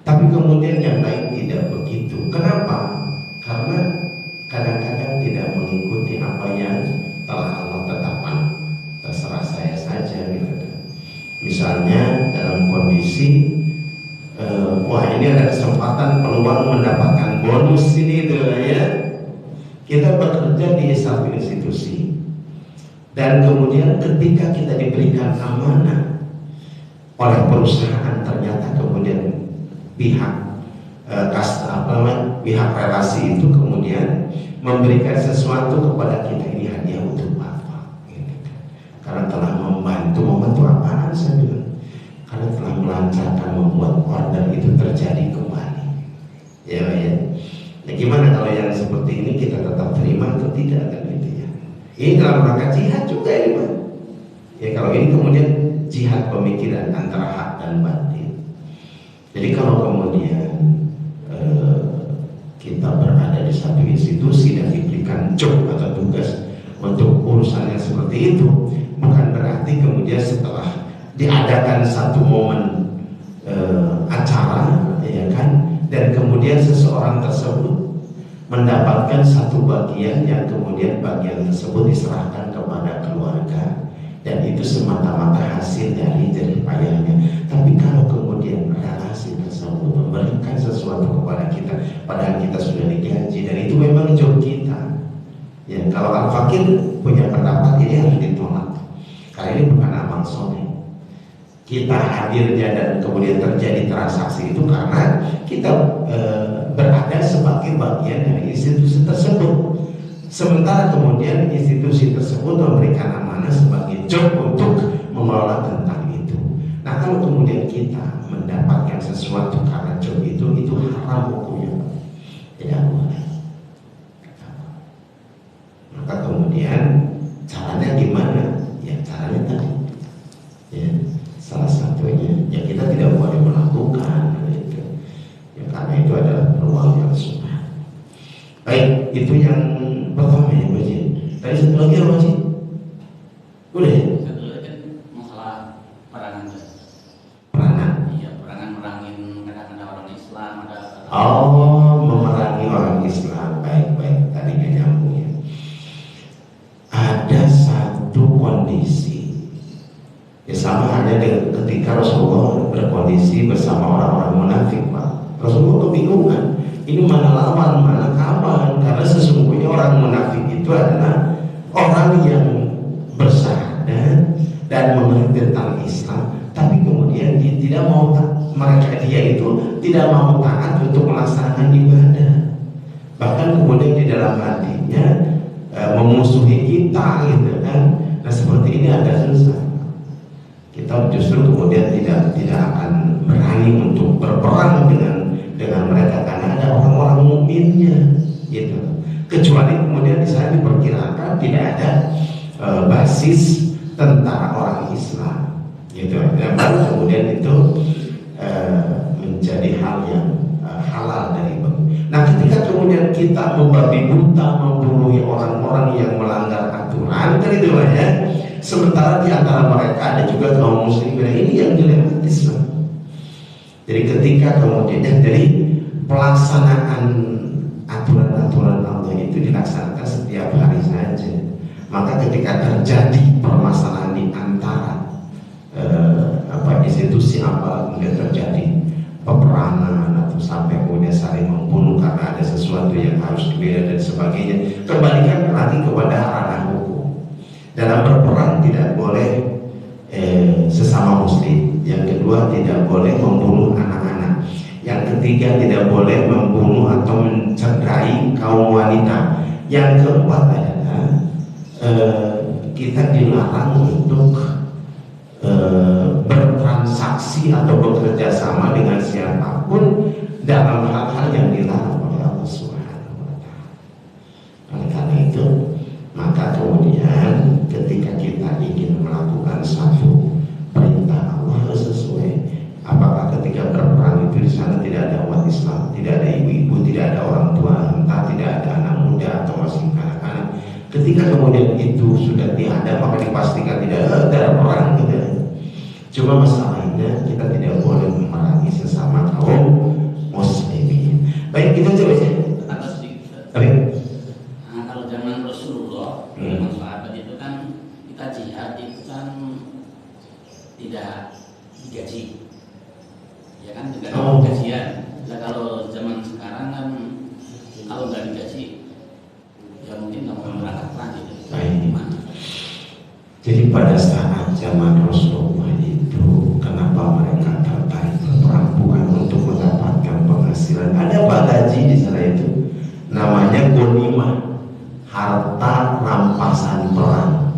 Tapi kemudian yang lain tidak begitu. Kenapa? Karena kadang-kadang tidak mengikuti apa yang telah Allah tetapkan. Terserah saya saja gitu. Misalnya dalam kondisi wah ini ada kesempatan peluang mendapatkan bonus ini gitu ya. Kita bekerja di satu institusi, dan kemudian ketika kita diberikan amanah oleh perusahaan, ternyata kemudian pihak pihak relasi itu kemudian memberikan sesuatu kepada kita, ini hadiah untuk Bapak gitu. Karena telah membantu apaan saya bilang? Karena telah melancarkan membuat order itu terjadi kembali. Ya. Nah, gimana kalau yang seperti ini kita tetap terima atau tidak kan gitu ya? Ini dalam rangka jihad juga ini Pak. Ya kalau ini kemudian jihad pemikiran antara hak dan batin. Jadi kalau kemudian kita berada di satu institusi dan diberikan job atau tugas untuk urusan yang seperti itu, bukan berarti kemudian setelah diadakan satu momen acara ya kan, dan kemudian seseorang tersebut mendapatkan satu bagian yang kemudian bagian tersebut diserahkan kepada keluarga, dan itu semata-mata hasil dari jerih payahnya. Tapi kalau kemudian relasi tersebut memberikan sesuatu kepada kita padahal kita sudah digaji, dan itu memang job kita ya, kalau Al-Fakir punya pendapat ini harus ditolak karena ini bukan amal soleh. Kita hadirnya dan kemudian terjadi transaksi itu karena kita berada sebagai bagian dari institusi tersebut. Sementara kemudian institusi tersebut memberikan amanah sebagai job untuk mengelola tentang itu. Nah kalau kemudian kita mendapatkan sesuatu karena job itu haram hukumnya, tidak boleh. Maka kemudian caranya gimana? Ya caranya tadi. Ya. Salah satunya ya kita tidak boleh melakukan gitu. Ya, karena itu adalah peluang yang sunnah. Baik, itu yang pertama ya Pak Ji. Tadi satu lagi apa Ji? Udah ya? Satu lagi kan masalah peranan. Peranan? Iya, peranan merangin kadang-kadang orang Islam ada. Oh, memerangi orang Islam. Baik, tadinya nyambung ya. Ada satu kondisi ya, sama halnya ketika Rasulullah berkondisi bersama orang-orang munafik Pak. Rasulullah kebingungan, ini mana lawan, mana kawan, karena sesungguhnya orang munafik itu adalah orang yang bersyahadat dan mengerti tentang Islam, tapi kemudian dia tidak mau dia itu tidak mau taat untuk melaksanakan ibadah, bahkan kemudian di dalam hatinya memusuhi kita gitu kan. Nah seperti ini agak susah. Kita justru kemudian tidak akan berani untuk berperang dengan mereka karena ada orang-orang mukminnya gitu. Kecuali kemudian di sana diperkirakan tidak ada basis tentara orang Islam gitu. Dan baru kemudian itu menjadi hal yang halal dari Nah ketika kemudian kita membabi buta membunuhi orang-orang yang melanggar aturan kan itu ya. Sementara di antara mereka ada juga kaum muslimin, ini yang dilematis. Jadi ketika kemudian jadi pelaksanaan aturan-aturan Allah itu dilaksanakan setiap hari saja. Maka ketika terjadi permasalahan di antara institusi apa, kemudian terjadi peperangan atau sampai kemudian saling membunuh karena ada sesuatu yang harus dibela dan sebagainya, kembalikan lagi kepada ranah hukum. Dalam berperang tidak boleh sesama muslim. Yang kedua, tidak boleh membunuh anak-anak. Yang ketiga, tidak boleh membunuh atau mencederai kaum wanita. Yang keempat adalah kita dilarang untuk bertransaksi atau bekerja sama dengan siapapun dalam hal-hal yang dilarang oleh Allah Subhanahu wa Ta'ala. Oleh karena itu, maka kemudian ketika kita ingin melakukan satu perintah Allah harus sesuai. Apakah ketika berperang itu di sana tidak ada umat Islam, tidak ada ibu-ibu, tidak ada orang tua, entah tidak ada anak muda atau masih anak-anak. Ketika kemudian itu sudah tiada, maka dipastikan tidak ada perang gitu. Cuma masalahnya kita tidak boleh memerangi sesama kaum muslimin. Baik, kita coba ya. Baik. Nah, kalau zaman Rasulullah, zaman sahabat itu kan kita jihad itu kan tidak digaji, ya kan, tidak ada gajian. Nah, kalau zaman sekarang kan kalau nggak digaji, ya mungkin nggak mau berangkat perang gitu. Gimana? Jadi pada saat zaman Rasulullah itu, kenapa mereka tertarik berperang? Bukan untuk mendapatkan penghasilan. Ada apa gaji di sana itu? Namanya ghanimah, harta rampasan perang.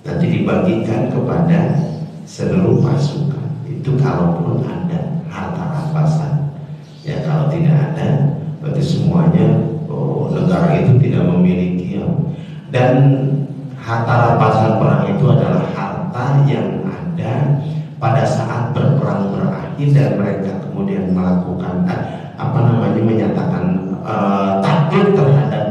Nanti dibagikan kepada seluruh pasukan. Itu kalaupun ada harta rampasan. Ya kalau tidak ada, berarti semuanya negara itu tidak memiliki. Dan harta rampasan perang itu adalah harta yang ada pada saat berperang berakhir dan mereka kemudian melakukan menyatakan takdir terhadap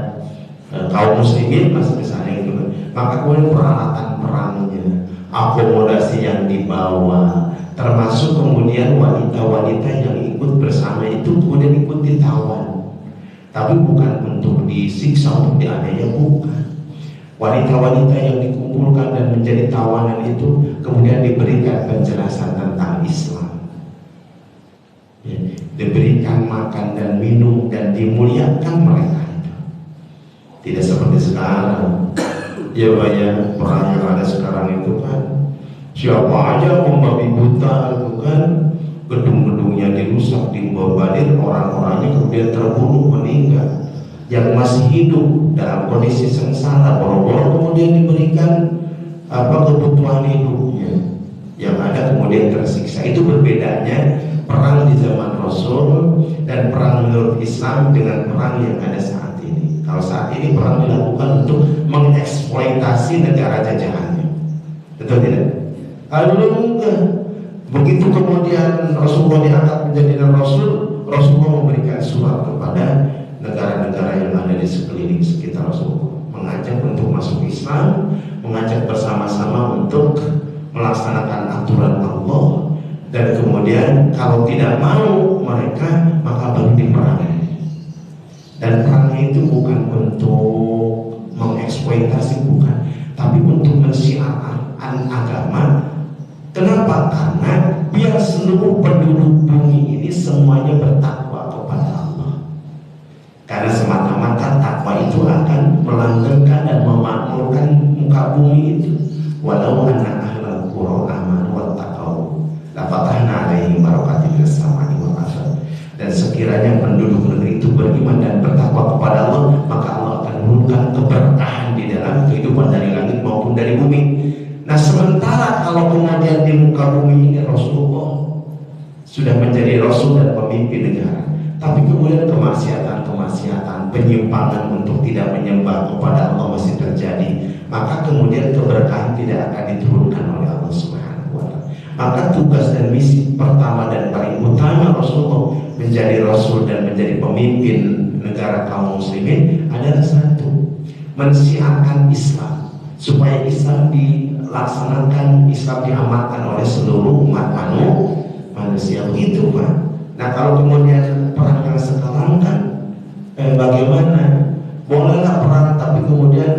kaum muslimin misalnya gitu. Maka kemudian peralatan perangnya, akomodasi yang dibawa, termasuk kemudian wanita-wanita yang ikut bersama itu kemudian ikut ditawan, tapi bukan untuk disiksa, untuk dianiaya, bukan. Wanita-wanita yang dikumpulkan dan menjadi tawanan itu kemudian diberikan penjelasan tentang Islam, ya, diberikan makan dan minum dan dimuliakan mereka itu. Tidak seperti sekarang. Ya banyak perang yang ada sekarang itu kan, siapa aja membabi buta itu kan, gedung-gedungnya dirusak, dibombardir, orang-orangnya kemudian terbunuh, meninggal. Yang masih hidup dalam kondisi sengsara, boro-boro kemudian diberikan kebutuhan hidupnya, yang ada kemudian tersiksa. Itu berbedanya perang di zaman Rasul dan perang menurut Islam dengan perang yang ada saat ini. Kalau saat ini perang dilakukan untuk mengeksploitasi negara jajahannya, betul tidak? Kalau dulu enggak. Begitu kemudian Rasulullah diangkat menjadi Rasul, Rasulullah memberikan surat kepada negara-negara yang ada di sekeliling sekitar Rasulullah, mengajak untuk masuk Islam, mengajak bersama-sama untuk melaksanakan aturan Allah, dan kemudian kalau tidak mau mereka maka baru diperangi. Dan perang itu bukan untuk mengeksploitasi, bukan, tapi untuk mensiarkan agama. Kenapa? Karena biar seluruh penduduk bumi ini semuanya bertakwa kepada Allah. Karena semata-mata takwa itu akan melanggengkan dan memakmurkan muka bumi itu. Walau anna ahlal qura amanu wattaqau la fatahna 'alaihim barakatin minas sama'i wal ardh. Dan sekiranya penduduk negeri itu beriman dan bertakwa kepada Allah, maka Allah akan menurunkan keberkahan di dalam kehidupan dari langit maupun dari bumi. Nah, sementara kalau kemudian di muka bumi ini Rasulullah sudah menjadi Rasul dan pemimpin negara, tapi kemudian kemaksiatan, penyimpangan untuk tidak menyembah kepada Allah masih terjadi, maka kemudian keberkahan tidak akan diturunkan oleh Allah Subhanahu wa Ta'ala. Maka tugas dan misi pertama dan paling utama Rasulullah menjadi Rasul dan menjadi pemimpin negara kaum muslimin adalah satu, mensiarkan Islam, supaya Islam dilaksanakan, Islam diamalkan oleh seluruh umat manusia. Begitu Pak. Nah kalau kemudian perang yang sekarang kan bagaimana? Bolehlah perang tapi kemudian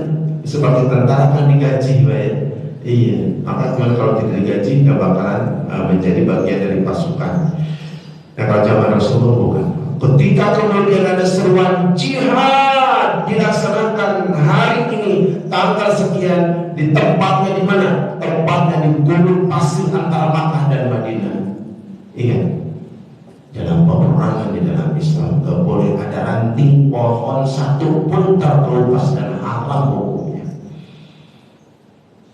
sebagai tentara kan digaji, Pak ya? Iya, maka kemudian kalau tidak digaji nggak bakalan menjadi bagian dari pasukan. Nah kalau zaman Rasulullah bukan. Ketika kemudian ada seruan jihad dilaksanakan hari ini tanggal sekian di tempatnya di mana? Tempatnya di gunung pasir antara Makkah dan Madinah. Ingat, dalam peperangan di dalam Islam tidak boleh ada ranting pohon satu pun terkelupas dan haram hukumnya.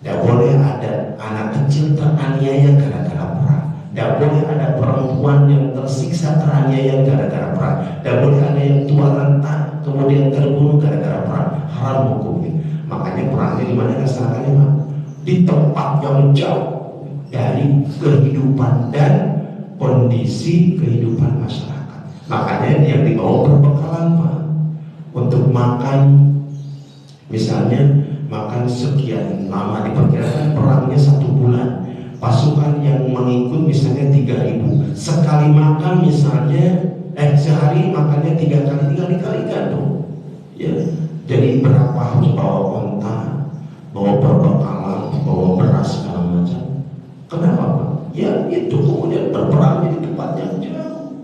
Tidak boleh ada anak kecil teraniaya gara-gara perang. Tidak boleh ada perempuan yang tersiksa teraniaya gara-gara perang. Tidak boleh ada yang tua renta kemudian terbunuh gara-gara perang. Haram hukumnya. Makanya perangnya di mana dilaksanakannya, Pak? Di tempat yang jauh dari kehidupan dan kondisi kehidupan masyarakat. Makanya yang dibawa perbekalan, Pak, untuk makan, misalnya makan sekian lama, diperkirakan perangnya 1 bulan. Pasukan yang mengikut misalnya 3.000, sekali makan misalnya sehari makannya 3 kali, tinggal dikalikan dong. Ya, jadi berapa harus bawa onta, bawa perbekalan, bawa beras segala macam. Kenapa, Pak? Ya itu kemudian berperang di tempat yang jauh,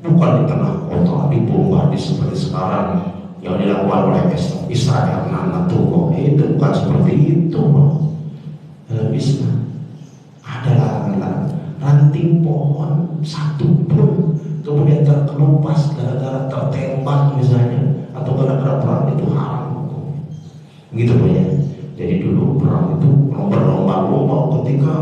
bukan di tengah kota dibombardir seperti sekarang yang dilakukan oleh Israel. Itu bukan seperti itu, Pak. Dalam Islam ada larangan ranting pohon satu pun kemudian terkelupas gara-gara tertembak misalnya atau gara-gara perang, itu haram. Gitu, Pak ya. Jadi dulu perang itu berlomba-lomba, ketika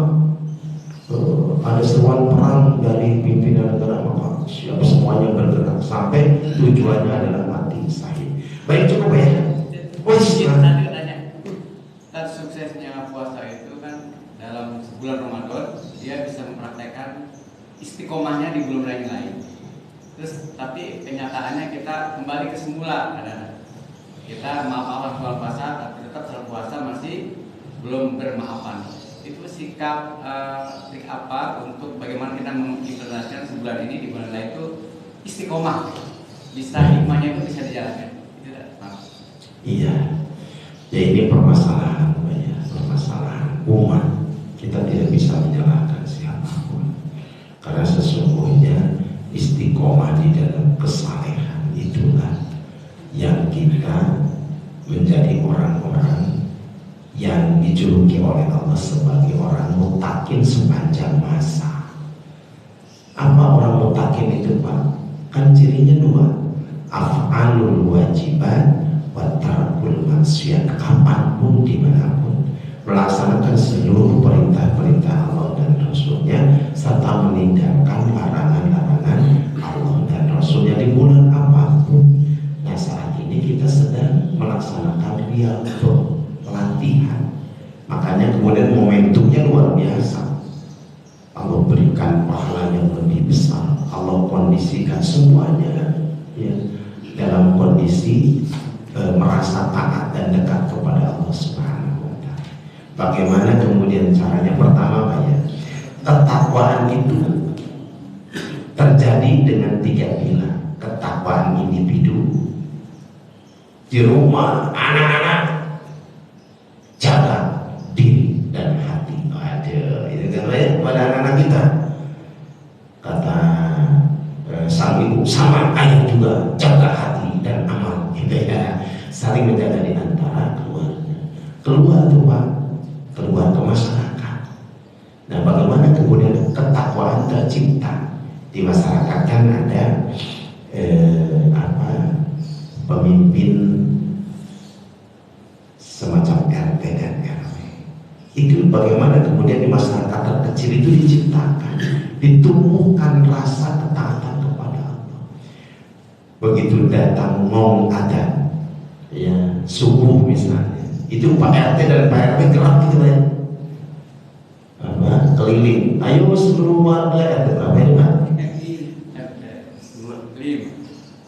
ada seruan perang dari pimpinan negara maka siap semuanya bergerak sampai tujuannya adalah mati syahid. Baik, cukup ya. Nanti nanya, kan suksesnya puasa itu kan dalam bulan Ramadan dia bisa mempraktekkan istiqomahnya di bulan lain. Terus tapi kenyataannya kita kembali ke semula, kita maaf-maafan bulan puasa tapi tetap setelah puasa masih belum bermaafan. Itu sikap trik apa untuk bagaimana kita mengimplementasikan sebulan ini di bulan lain itu istiqomah, bisa hikmahnya itu bisa dijalankan. Iya, ya ini permasalahan, ya, permasalahan umat. Kita tidak bisa menyalahkan siapapun, karena sesungguhnya istiqomah di dalam kesalehan itulah yang kita menjadi orang-orang yang dijuluki oleh Allah sebagai orang mutakin sepanjang masa. Apa orang mutakin itu, Pak? Kan cirinya 2, af'alul wajibat wa tarkul maksiat. Kapanpun dimanapun melaksanakan seluruh perintah-perintah Allah dan Rasulnya serta meninggalkan larangan-larangan Allah dan Rasulnya di bulan apapun. Nah saat ini kita sedang melaksanakan riyadhah, latihan. Makanya kemudian momentumnya luar biasa. Allah berikan pahala yang lebih besar. Allah kondisikan semuanya ya, dalam kondisi merasa taat dan dekat kepada Allah Subhanahu wa Ta'ala. Bagaimana kemudian caranya? Pertama, Pak ya, ketakwaan itu terjadi dengan 3 pilar. Ketakwaan individu di rumah, anak-anak, jaga diri dan hati. Aduh, itu kan ya pada anak-anak kita. Kata sang ibu sama ayah juga, jaga hati dan amal. Gitu ya. Saling menjaga di antara keluarga. Keluar tuh, Pak, keluar ke masyarakat. Nah, bagaimana kemudian ketakwaan tercipta di masyarakat? Kan ada pemimpin semacam RT dan RW. Itu bagaimana kemudian di masyarakat terkecil itu diciptakan, ditumbuhkan rasa ketaatan kepada Allah. Begitu datang ngomong adan, ya subuh misalnya, itu Pak RT dan Pak RW gerak gitu ya, keliling, ayo seluruh warga RT berapa ya Pak?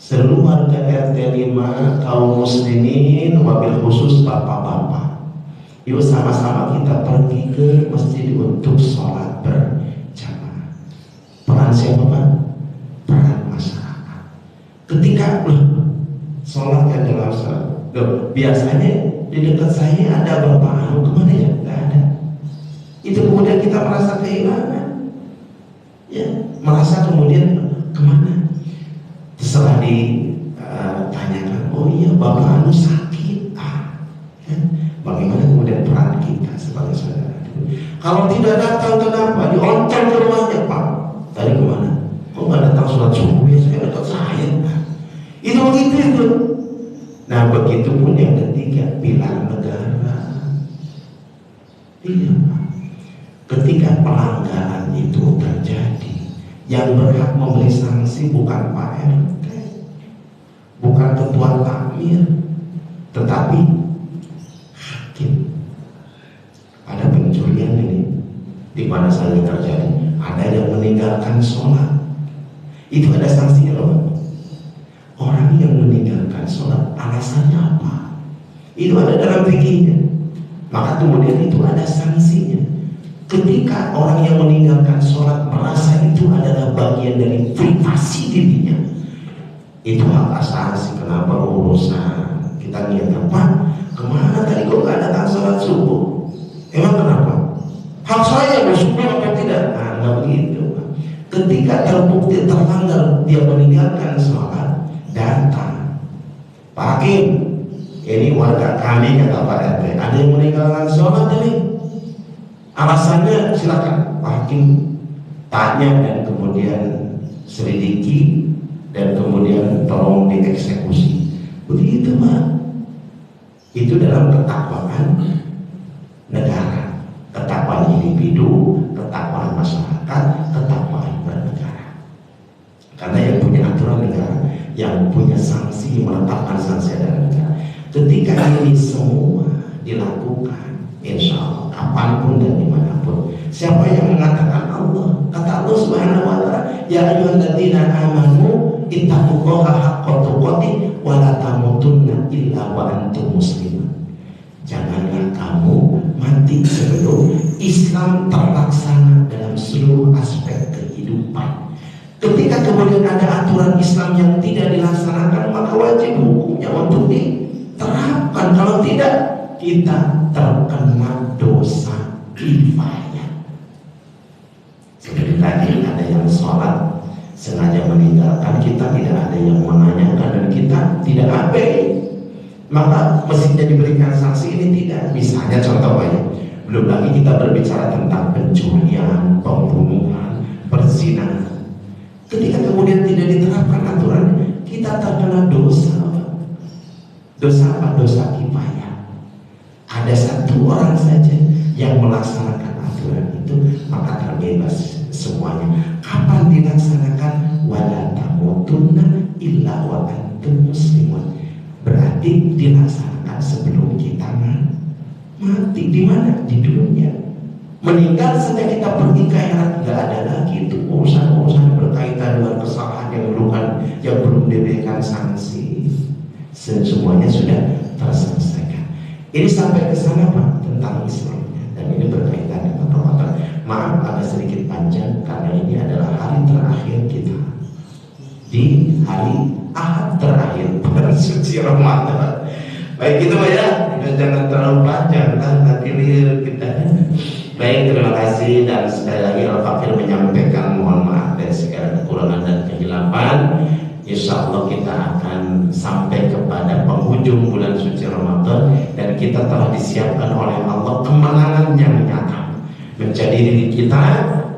Seluruh warga RT 5 kaum muslimin, wabil khusus bapak-bapak, yuk sama-sama kita pergi ke masjid untuk sholat berjamaah. Peran siapa Pak? Ketika sholat kan dalam sholat, biasanya di dekat saya ada bapak anu, kemana ya? Nggak ada. Itu kemudian kita merasa kehilangan, ya, merasa kemudian kemana? Setelah ditanyakan, oh iya bapak anu sakit, kan? Bagaimana kemudian peran kita sebagai saudara? Kalau tidak datang kenapa? Diontol ke rumahnya, Pak. Tadi kemana? Kok nggak datang sholat subuh ya? Saya dekat saya. Itu begitu itu. Nah begitu pun yang ketiga, pilar negara. Iya Pak. Ketika pelanggaran itu terjadi, yang berhak memberi sanksi bukan Pak RT, bukan ketua takmir, tetapi hakim. Ada pencurian ini, di mana saling terjadi, ada yang meninggalkan sholat, itu ada sanksinya loh. Orang yang meninggalkan sholat alasannya apa? Itu ada dalam fikihnya. Maka kemudian itu ada sanksinya. Ketika orang yang meninggalkan sholat merasa itu adalah bagian dari privasi dirinya, itu hak asasi. Kenapa urusan kita niat apa? Kemana tadi kok gak datang sholat subuh? Emang kenapa? Hak saya bersyukur atau tidak? Nah, nggak begitu. Ketika terbukti terlanggar dia meninggalkan sholat, datang Pak Hakim, ini warga kami kata Pak RT, ada yang meninggalkan sholat ini, alasannya silakan Pak Hakim tanya dan kemudian selidiki dan kemudian tolong dieksekusi. Begitu Pak. Itu dalam ketakwaan negara, ketakwaan individu, ketakwaan masyarakat, ketakwaan bernegara. Karena yang punya aturan negara, yang punya sanksi, menetapkan sanksi adalah negara. Ketika ini semua dilakukan, insya Allah kapanpun dan dimanapun, siapa yang mengatakan Allah? Kata Allah Subhanahu wa Ta'ala, ya ayyuhalladzina amanu ittaqullaha haqqa tuqatih wa la tamutunna illa wa antum muslimun. Janganlah kamu mati sebelum Islam terlaksana dalam seluruh aspek kehidupan. Ketika kemudian ada aturan Islam yang tidak dilaksanakan, maka wajib hukumnya untuk diterapkan. Kalau tidak, kita terkena dosa kifayah. Seperti tadi ada yang sholat sengaja meninggalkan, kita tidak ada yang menanyakan dan kita tidak abai, maka mestinya diberikan sanksi ini tidak. Misalnya contoh banyak, belum lagi kita berbicara tentang pencurian, pembunuhan, perzinahan. Ketika kemudian tidak diterapkan aturan, kita terkena dosa. Dosa apa? Dosa kifayah. Ada satu orang saja yang melaksanakan aturan itu, maka terbebas semuanya. Kapan dilaksanakan? Wala tamutunna illa wa antum muslimun. Berarti dilaksanakan sebelum kita mati. Di mana? Di dunia. Meninggal saja kita pergi ke akhirat, nggak ada lagi itu urusan-urusan berkaitan dengan kesalahan yang belum diberikan sanksi. Semuanya sudah terselesaikan. Ini sampai ke sana Pak tentang Islamnya, dan ini berkaitan dengan Ramadan. Maaf agak sedikit panjang karena ini adalah hari terakhir kita di hari Ahad terakhir bulan suci Ramadan. Baik itu Pak ya, jangan terlalu panjang nanti lihat kita. Baik, terima kasih, dan sekali lagi Al-Fakir menyampaikan mohon maaf dari segala kekurangan dan kehilapan. Insya Allah kita akan sampai kepada penghujung bulan suci Ramadan, dan kita telah disiapkan oleh Allah kemenangan yang nyata menjadi diri kita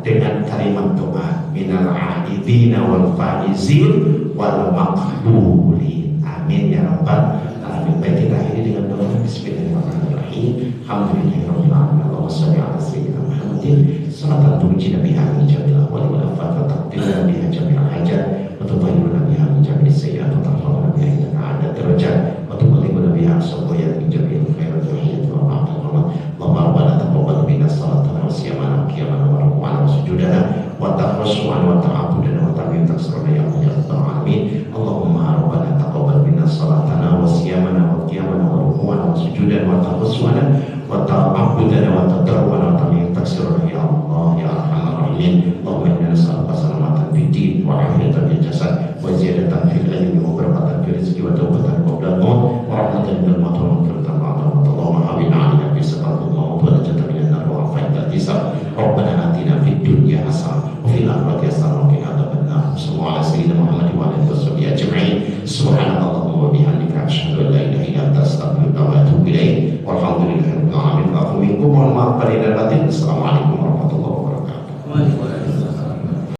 dengan kalimat doa minal aidina wal faizin wal maqbulin. Amin ya rabbal alamin. Baik, kita akhiri dengan doa. Bismillahirrahmanirrahim. Alhamdulillahirabbil alamin. Allahumma shalli ala sayyidina Muhammadin salatan tunjina biha min jami'il ahwali wal afat wa taqdiruna biha jami'al hajat wa tubayyinuna biha min jami'is sayyi'at wa tarfa'una biha indaka 'ala darajat wa tuballighuna biha as-sabayat min jami'il khairat wa hidayat wa rahmatullah. Allahumma rabbana taqabbal minna salatana wa siyamana wa qiyamana wa ruku'ana wa sujudana wa taqarrusu'ana wa ta'abudana wa ta'min taksirana ya Allah ya rabbal alamin. Allahumma rabbana taqabbal minna salatana wa siyamana wa qiyamana wa ruku'ana wa sujudana wa taqarrusu'ana wa ta'abudana wa tadarru'ana wa ta'min taksirana ya Allah ya arhamar rahimin. Allahumma inna nas'aluka salamatan fid din wa afiyatan fil jasad wa ziyadatan fil ilmi من المطر وانفرت العظمة اللهم حبنا علينا في سقط الله ودرجة من النار وعفيت الحساب ربنا آتنا في الدنيا حسنة وفي الآخرة حسنة وقنا عذاب النار صلى الله على سيدنا محمد وعلى آله وصحبه أجمعين سبحانك اللهم وبحمدك أشهد أن لا إله إلا أنت أستغفرك وأتوب إليك والحمد لله رب العالمين. Aku minkum mohon maaf pada